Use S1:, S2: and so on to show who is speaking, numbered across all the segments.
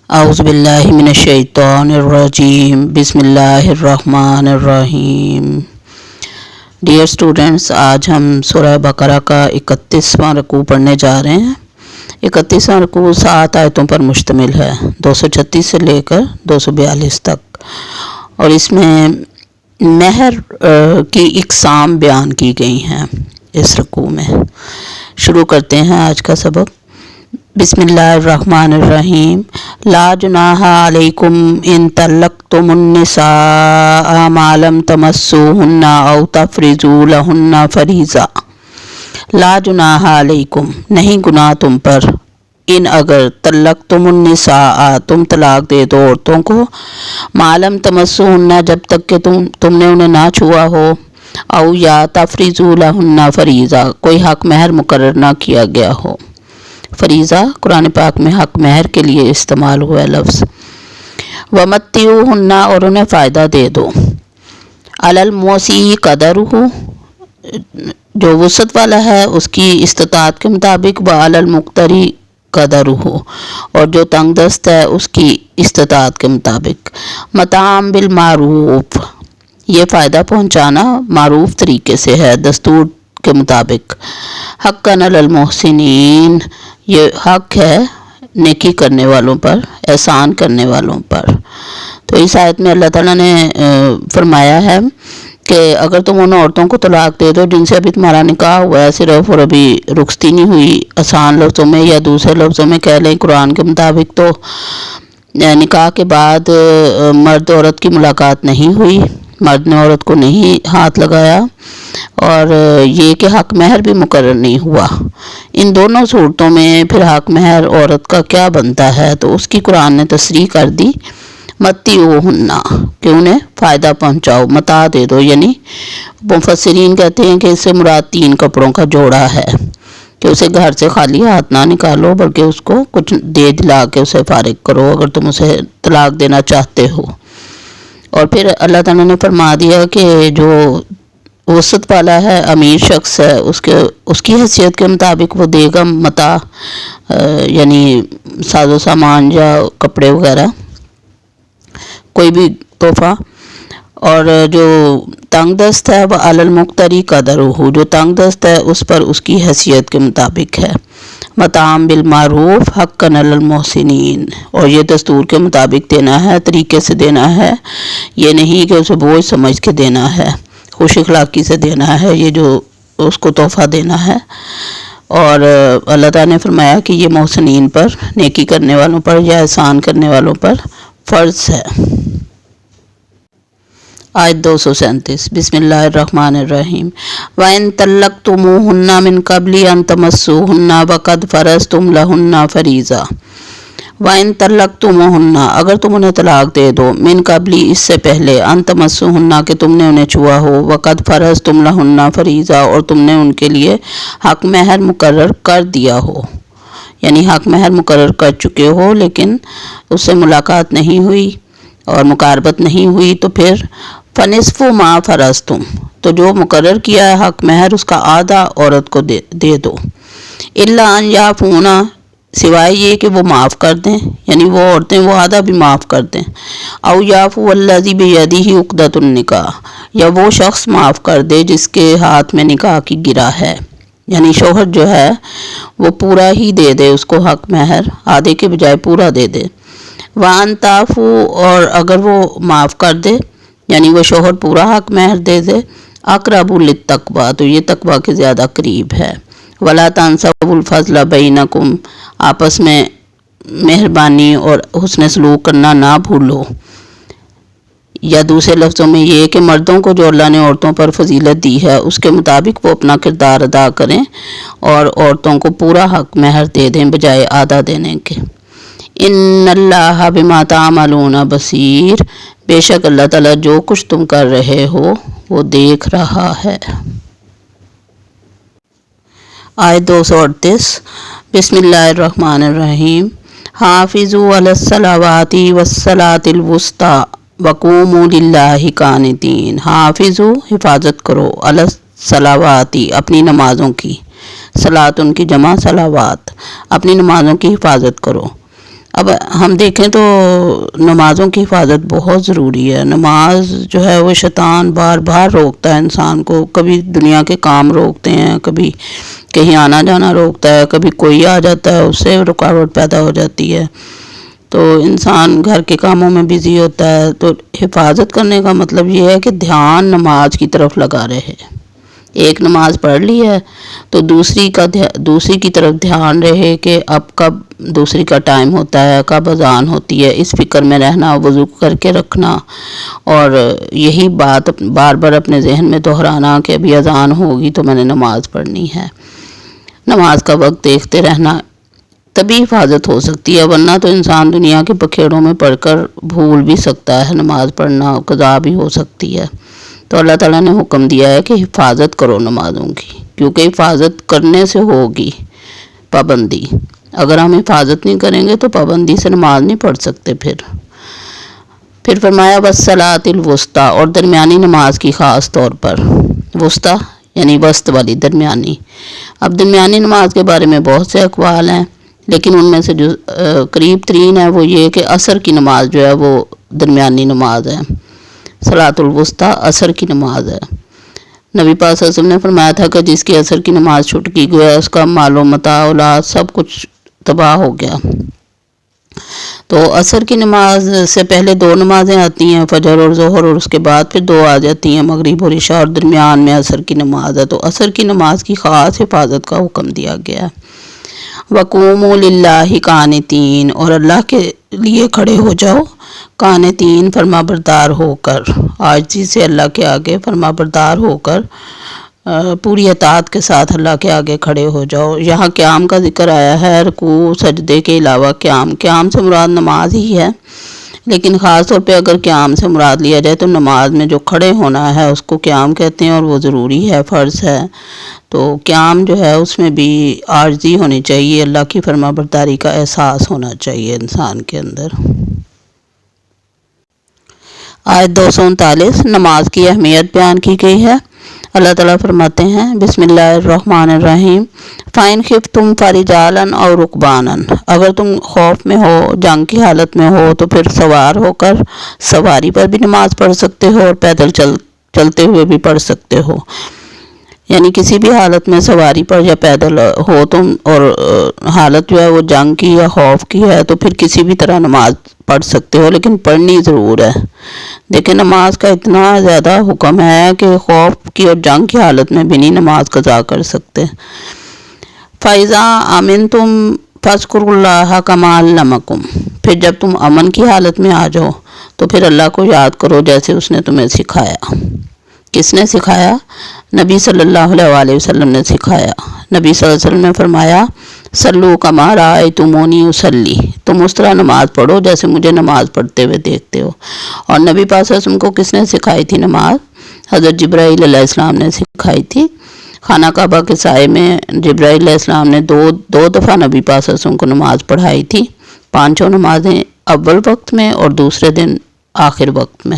S1: اعوذ باللہ من الشیطان الرجیم بسم اللہ الرحمن الرحیم۔ ڈیئر اسٹوڈنٹس، آج ہم سورہ بقرہ کا 31واں رکوع پڑھنے جا رہے ہیں۔ 31واں رکوع 7 آیتوں پر مشتمل ہے، 236 سے لے کر 242 تک، اور اس میں مہر کی اقسام بیان کی گئی ہیں اس رکوع میں۔ شروع کرتے ہیں آج کا سبق۔ بسم اللہ الرحمن الرحیم۔ لا جناح علیکم ان طلقتم النساء ما لم تمسوہن او تفرضوا لہن فریضہ۔ لا جناح علیکم، نہیں گناہ تم پر، ان اگر طلقتم النساء تم طلاق دے دو عورتوں کو، ما لم تمسوہن جب تک کہ تم نے انہیں نہ چھوا ہو، او یا تفرضوا لہن فریضہ کوئی حق مہر مقرر نہ کیا گیا ہو۔ فریضہ قرآن پاک میں حق مہر کے لیے استعمال ہوا ہے لفظ۔ وَمَتِّعُوهُنَّ اور انہیں فائدہ دے دو۔ عَلَى الْمُوسِعِ قَدَرُهُ جو وسعت والا ہے اس کی استطاعت کے مطابق، وَعَلَى الْمُقْتَرِ قَدَرُهُ اور جو تنگ دست ہے اس کی استطاعت کے مطابق۔ مَتَاعًا بِالْمَعْرُوفِ یہ فائدہ پہنچانا معروف طریقے سے ہے، دستور کے مطابق۔ حقاً علی المحسنین یہ حق ہے نیکی کرنے والوں پر، احسان کرنے والوں پر۔ تو اس آیت میں اللہ تعالیٰ نے فرمایا ہے کہ اگر تم ان عورتوں کو طلاق دے دو جن سے ابھی تمہارا نکاح ہوا ہے صرف، اور ابھی رخصتی نہیں ہوئی، آسان لفظوں میں یا دوسرے لفظوں میں کہہ لیں قرآن کے مطابق، تو نکاح کے بعد مرد عورت کی ملاقات نہیں ہوئی، مرد نے عورت کو نہیں ہاتھ لگایا، اور یہ کہ حق مہر بھی مقرر نہیں ہوا، ان دونوں صورتوں میں پھر حق مہر عورت کا کیا بنتا ہے؟ تو اس کی قرآن نے تصریح کر دی، متعوہن کہ انہیں فائدہ پہنچاؤ، متاع دے دو، یعنی مفسرین کہتے ہیں کہ اس سے مراد 3 کپڑوں کا جوڑا ہے، کہ اسے گھر سے خالی ہاتھ نہ نکالو بلکہ اس کو کچھ دے دلا کے اسے فارغ کرو اگر تم اسے طلاق دینا چاہتے ہو۔ اور پھر اللہ تعالیٰ نے فرما دیا کہ جو وسعت والا ہے، امیر شخص ہے، اس کی حیثیت کے مطابق وہ دے گا متاع، یعنی ساز و سامان یا کپڑے وغیرہ، کوئی بھی تحفہ۔ اور جو تنگ دست ہے وہ علی المقتری قدرہ جو تنگ دست ہے اس پر اس کی حیثیت کے مطابق ہے۔ متاعا بالمعروف حقا علی المحسنین اور یہ دستور کے مطابق دینا ہے، طریقے سے دینا ہے، یہ نہیں کہ اسے بوجھ سمجھ کے دینا ہے، خوش اخلاقی سے دینا ہے، یہ جو اس کو تحفہ دینا ہے۔ اور اللہ تعالیٰ نے فرمایا کہ یہ محسنین پر، نیکی کرنے والوں پر یا احسان کرنے والوں پر فرض ہے۔ آیت 237 بسم اللہ الرحمن الرحیم۔ وَإِن طَلَّقْتُمُوهُنَّ مِن قَبْلِ أَن تَمَسُّوهُنَّ وَقَدْ فَرَضْتُمْ لَهُنَّ فَرِيضَةً۔ وَإِن طَلَّقْتُمُوهُنَّ اگر تم انہیں طلاق دے دو، من قبلی اس سے پہلے، أَن تَمَسُّوهُنَّ کہ تم نے انہیں چھوا ہو، وَقَدْ فَرَضْتُمْ لَهُنَّ فَرِيضَةً اور تم نے ان کے لیے حق مہر مقرر کر دیا ہو، یعنی حق مہر مقرر کر چکے ہو لیکن اس سے ملاقات نہیں ہوئی اور مقاربت نہیں ہوئی، تو پھر فنصف ما فرضتم تو جو مقرر کیا ہے حق مہر اس کا آدھا عورت کو دے دو، الا ان یعفونا سوائے یہ کہ وہ معاف کر دیں، یعنی وہ عورتیں وہ آدھا بھی معاف کر دیں، او یعفو الذی بیدہ عقدۃ النکاح یا وہ شخص معاف کر دے جس کے ہاتھ میں نکاح کی گرہ ہے، یعنی شوہر جو ہے وہ پورا ہی دے دے اس کو حق مہر، آدھے کے بجائے پورا دے دے۔ وان تعفو اور اگر وہ معاف کر دے یعنی وہ شوہر پورا حق مہر دے دے، اقرب للتقویٰ تو یہ تقویٰ کے زیادہ قریب ہے۔ ولا تنسوا الفضل بینکم آپس میں مہربانی اور حسن سلوک کرنا نہ بھولو، یا دوسرے لفظوں میں یہ کہ مردوں کو جو اللہ نے عورتوں پر فضیلت دی ہے اس کے مطابق وہ اپنا کردار ادا کریں اور عورتوں کو پورا حق مہر دے دیں بجائے آدھا دینے کے۔ ان اللہ بما تعملون بصیر بے شک اللہ تعالیٰ جو کچھ تم کر رہے ہو وہ دیکھ رہا ہے۔ آیت 238 بسم اللہ الرحمن الرحیم۔ حافظوا علی الصلوات والصلاۃ الوسطیٰ وقوموا للہ قانتین۔ حافظوا حفاظت کرو، علی الصلوات اپنی نمازوں کی، صلاۃ ان کی جمع صلوات، اپنی نمازوں کی حفاظت کرو، اب ہم دیکھیں تو نمازوں کی حفاظت بہت ضروری ہے۔ نماز جو ہے وہ شیطان بار بار روکتا ہے انسان کو، کبھی دنیا کے کام روکتے ہیں، کبھی کہیں آنا جانا روکتا ہے، کبھی کوئی آ جاتا ہے اس سے رکاوٹ پیدا ہو جاتی ہے، تو انسان گھر کے کاموں میں بزی ہوتا ہے۔ تو حفاظت کرنے کا مطلب یہ ہے کہ دھیان نماز کی طرف لگا رہے، ایک نماز پڑھ لی ہے تو دوسری کی طرف دھیان رہے کہ اب کب دوسری کا ٹائم ہوتا ہے، کب اذان ہوتی ہے، اس فکر میں رہنا، وضو کر کے رکھنا، اور یہی بات بار بار اپنے ذہن میں دہرانا کہ ابھی اذان ہوگی تو میں نے نماز پڑھنی ہے۔ نماز کا وقت دیکھتے رہنا، تبھی حفاظت ہو سکتی ہے، ورنہ تو انسان دنیا کے بکھیڑوں میں پڑھ کر بھول بھی سکتا ہے نماز پڑھنا، قضا بھی ہو سکتی ہے۔ تو اللہ تعالیٰ نے حکم دیا ہے کہ حفاظت کرو نمازوں کی، کیونکہ حفاظت کرنے سے ہوگی پابندی۔ اگر ہم حفاظت نہیں کریں گے تو پابندی سے نماز نہیں پڑھ سکتے۔ پھر فرمایا والصلاۃ الوسطیٰ، اور درمیانی نماز کی خاص طور پر، وسطیٰ یعنی وسط والی، درمیانی۔ اب درمیانی نماز کے بارے میں بہت سے اقوال ہیں، لیکن ان میں سے جو قریب ترین ہے وہ یہ کہ عصر کی نماز جو ہے وہ درمیانی نماز ہے، صلاۃ الوسطیٰ عصر کی نماز ہے۔ نبی پاک صلی اللہ علیہ وسلم نے فرمایا تھا کہ جس کی عصر کی نماز چھوٹ کی گیا اس کا مال و متاع اولاد سب کچھ تباہ ہو گیا۔ تو عصر کی نماز سے پہلے دو نمازیں آتی ہیں، فجر اور ظہر، اور اس کے بعد پھر دو آ جاتی ہیں، مغرب اور عشاء، اور درمیان میں عصر کی نماز ہے۔ تو عصر کی نماز کی خاص حفاظت کا حکم دیا گیا ہے۔ وَقُومُوا لِلَّهِ قَانِتِينَ، اور اللہ کے لیے کھڑے ہو جاؤ، قانتین فرما بردار ہو کر، عاجزی سے اللہ کے آگے فرما بردار ہو کر، پوری اطاعت کے ساتھ اللہ کے آگے کھڑے ہو جاؤ۔ یہاں قیام کا ذکر آیا ہے، رکوع سجدے کے علاوہ قیام سے مراد نماز ہی ہے، لیکن خاص طور پہ اگر قیام سے مراد لیا جائے تو نماز میں جو کھڑے ہونا ہے اس کو قیام کہتے ہیں، اور وہ ضروری ہے، فرض ہے۔ تو قیام جو ہے اس میں بھی عاجزی ہونی چاہیے، اللہ کی فرما برداری کا احساس ہونا چاہیے انسان کے اندر۔ آیت 239 نماز کی اہمیت بیان کی گئی ہے۔ اللہ تعالیٰ فرماتے ہیں بسم اللہ الرحمن الرحیم فَإِنْ خِفْتُمْ فَرِجَالًا أَوْ رُكْبَانًا، اگر تم خوف میں ہو، جنگ کی حالت میں ہو تو پھر سوار ہو کر سواری پر بھی نماز پڑھ سکتے ہو، اور پیدل چلتے ہوئے بھی پڑھ سکتے ہو، یعنی کسی بھی حالت میں سواری پر یا پیدل ہو تم، اور حالت جو ہے وہ جنگ کی یا خوف کی ہے، تو پھر کسی بھی طرح نماز پڑھ سکتے ہو، لیکن پڑھنی ضرور ہے۔ دیکھیں نماز کا اتنا زیادہ حکم ہے کہ خوف کی اور جنگ کی حالت میں بھی نہیں نماز قضا کر سکتے۔ فَإِذَا أَمِنْتُمْ فَاذْكُرُوا اللَّهَ كَمَا عَلَّمَكُمْ، پھر جب تم امن کی حالت میں آ جاؤ تو پھر اللہ کو یاد کرو جیسے اس نے تمہیں سکھایا۔ کس نے سکھایا؟ نبی صلی اللہ علیہ وسلم نے سکھایا۔ نبی صلی اللہ علیہ وسلم نے فرمایا صلو کما رأیتمونی اصلی، تم اس طرح نماز پڑھو جیسے مجھے نماز پڑھتے ہوئے دیکھتے ہو۔ اور نبی پاک صلی اللہ علیہ وسلم کو کس نے سکھائی تھی نماز؟ حضرت جبرائیل علیہ السلام نے سکھائی تھی۔ خانہ کعبہ کے سائے میں جبرائیل علیہ السلام نے دو دفعہ نبی پاک صلی اللہ علیہ وسلم کو نماز پڑھائی تھی، پانچوں نمازیں اول وقت میں اور دوسرے دن آخر وقت میں،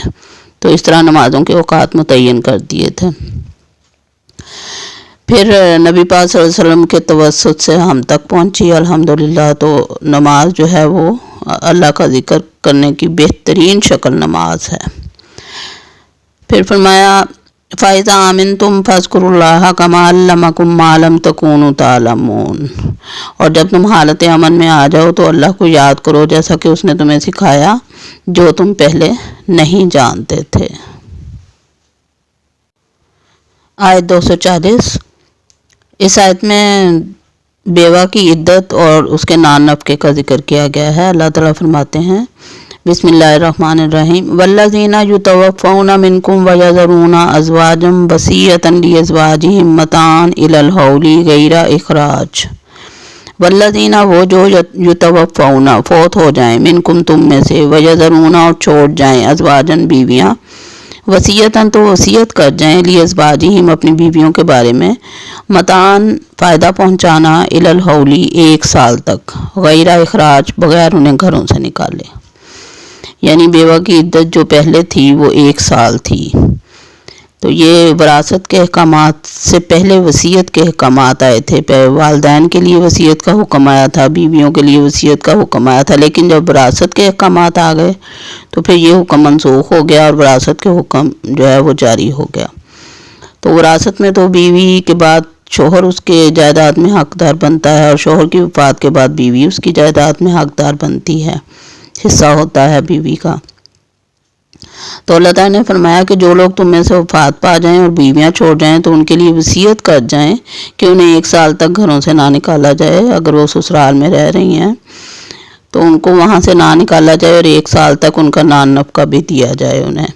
S1: تو اس طرح نمازوں کے اوقات متعین کر دیے تھے۔ پھر نبی پاک صلی اللہ علیہ وسلم کے توسط سے ہم تک پہنچی الحمدللہ۔ تو نماز جو ہے وہ اللہ کا ذکر کرنے کی بہترین شکل نماز ہے۔ پھر فرمایا فَإِذَا آمَنْتُمْ فَاذْكُرُوا اللَّهَ كَمَا عَلَّمَكُمْ مَا لَمْ تَكُونُوا تَعْلَمُونَ، اور جب تم حالت امن میں آ جاؤ تو اللہ کو یاد کرو جیسا کہ اس نے تمہیں سکھایا جو تم پہلے نہیں جانتے تھے۔ آیت 240، اس آیت میں بیوہ کی عدت اور اس کے نان نفقے کا ذکر کیا گیا ہے۔ اللہ تعالیٰ فرماتے ہیں بسم اللہ الرحمن الرحیم والذین یتوفون منکم ویذرون ازواجا وصیۃ لازواجہم متاعا الی الحول غیر اخراج، والذین وہ جو یتوفون فوت ہو جائیں، منکم تم میں سے، ویذرون اور چھوڑ جائیں، ازواجن بیویاں، وصیتاً تو وصیت کر جائیں، لازواجہم اپنی بیویوں کے بارے میں، متاعاً فائدہ پہنچانا، الی الحول ایک سال تک، غیر اخراج بغیر انہیں گھروں سے نکالے، یعنی بیوہ کی عدت جو پہلے تھی وہ ایک سال تھی، تو یہ وراثت کے احکامات سے پہلے وصیت کے احکامات آئے تھے، والدین کے لیے وصیت کا حکم آیا تھا، بیویوں کے لیے وصیت کا حکم آیا تھا، لیکن جب وراثت کے احکامات آ گئے تو پھر یہ حکم منسوخ ہو گیا اور وراثت کے حکم جو ہے وہ جاری ہو گیا۔ تو وراثت میں تو بیوی کے بعد شوہر اس کے جائیداد میں حقدار بنتا ہے، اور شوہر کی وفات کے بعد بیوی اس کی جائیداد میں حقدار بنتی ہے، حصہ ہوتا ہے بیوی کا۔ تو اللہ تعالیٰ نے فرمایا کہ جو لوگ تم میں سے وفات پا جائیں اور بیویاں چھوڑ جائیں تو ان کے لیے وصیت کر جائیں کہ انہیں 1 سال تک گھروں سے نہ نکالا جائے۔ اگر وہ سسرال میں رہ رہی ہیں تو ان کو وہاں سے نہ نکالا جائے، اور 1 سال تک ان کا نان نفقہ بھی دیا جائے انہیں۔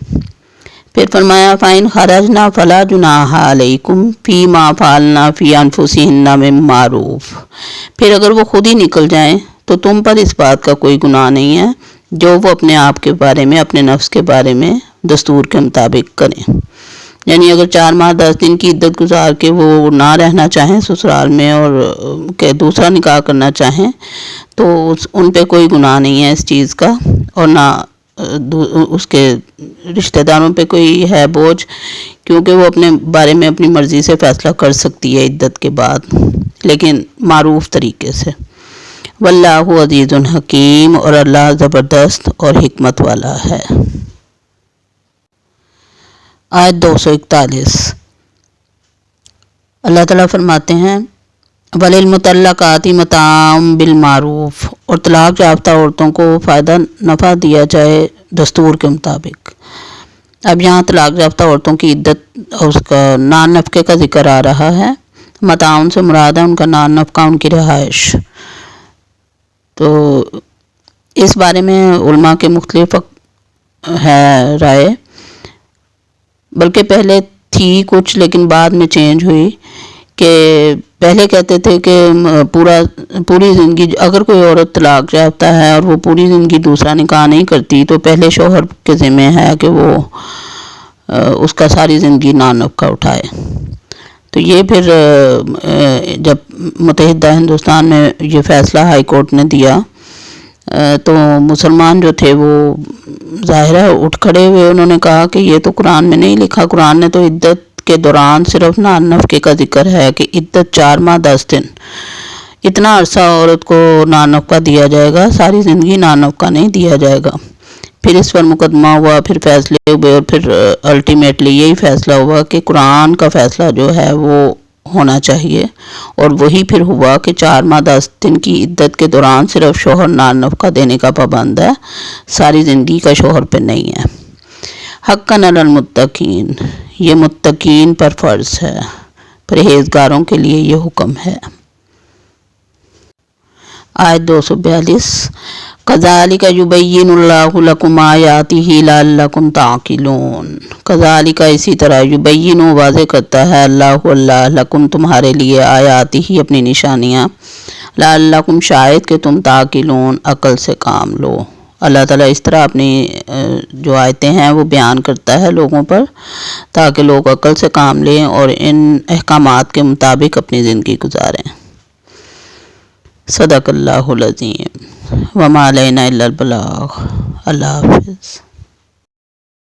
S1: پھر فرمایا فَإِنْ خَرَجْنَا فَلَا جُنَاحَ عَلَيْكُمْ فِي مَا فَعَلْنَا فِي أَنفُسِهِنَّ مِن مَّعْرُوفٍ، پھر اگر وہ خود ہی نکل جائیں تو تم پر اس بات کا کوئی گناہ نہیں ہے جو وہ اپنے آپ کے بارے میں، اپنے نفس کے بارے میں دستور کے مطابق کریں۔ یعنی اگر 4 ماہ 10 دن کی عدت گزار کے وہ نہ رہنا چاہیں سسرال میں اور کہ دوسرا نکاح کرنا چاہیں تو ان پہ کوئی گناہ نہیں ہے اس چیز کا، اور نہ اس کے رشتہ داروں پہ کوئی ہے بوجھ، کیونکہ وہ اپنے بارے میں اپنی مرضی سے فیصلہ کر سکتی ہے عدت کے بعد، لیکن معروف طریقے سے۔ واللہ عزیز حکیم، اور اللہ زبردست اور حکمت والا ہے۔ آیت 241 اللہ تعالیٰ فرماتے ہیں وَلِلْمُطَلَّقَاتِ مَتَاعٌ بِالْمَعْرُوفِ، اور طلاق یافتہ عورتوں کو فائدہ نفع دیا جائے دستور کے مطابق۔ اب یہاں طلاق یافتہ عورتوں کی عدت اور اس کا نان نفقے کا ذکر آ رہا ہے۔ متاعن سے مراد ہے ان کا نان نفقہ، ان کی رہائش۔ تو اس بارے میں علماء کے مختلف ہے رائے، بلکہ پہلے تھی کچھ لیکن بعد میں چینج ہوئی، کہ پہلے کہتے تھے کہ پوری زندگی اگر کوئی عورت طلاق یافتہ ہے اور وہ پوری زندگی دوسرا نکاح نہیں کرتی تو پہلے شوہر کے ذمہ ہے کہ وہ اس کا ساری زندگی نان نفقہ اٹھائے۔ تو یہ پھر جب متحدہ ہندوستان میں یہ فیصلہ ہائی کورٹ نے دیا تو مسلمان جو تھے وہ ظاہر ہے اٹھ کھڑے ہوئے، انہوں نے کہا کہ یہ تو قرآن میں نہیں لکھا، قرآن نے تو عدت کے دوران صرف نان نفقے کا ذکر ہے کہ عدت 4 ماہ 10 دن، اتنا عرصہ عورت کو نان نفقہ دیا جائے گا، ساری زندگی نان نفقہ نہیں دیا جائے گا۔ پھر اس پر مقدمہ ہوا، پھر فیصلے ہوئے، اور پھر الٹیمیٹلی یہی فیصلہ ہوا کہ قرآن کا فیصلہ جو ہے وہ ہونا چاہیے، اور وہی پھر ہوا کہ 4 ماہ 10 دن کی عدت کے دوران صرف شوہر نان نفقہ دینے کا پابند ہے، ساری زندگی کا شوہر پہ نہیں ہے۔ حقاً علی المتقین، یہ متقین پر فرض ہے، پرہیزگاروں کے لیے یہ حکم ہے۔ آیت 242 کذالک یبین اللہ لکم آیاتہ لعلکم تعقلون، کذالک اسی طرح یبین واضح کرتا ہے اللہ لکم تمہارے لیے آیاتہ اپنی نشانیاں، لعلکم شاید کہ تم تعقلون عقل سے کام لو۔ اللہ تعالیٰ اس طرح اپنی جو آیتیں ہیں وہ بیان کرتا ہے لوگوں پر تاکہ لوگ عقل سے کام لیں اور ان احکامات کے مطابق اپنی زندگی گزاریں۔ صدق اللہ العظیم، وما علینا الا البلاغ۔ اللہ حافظ۔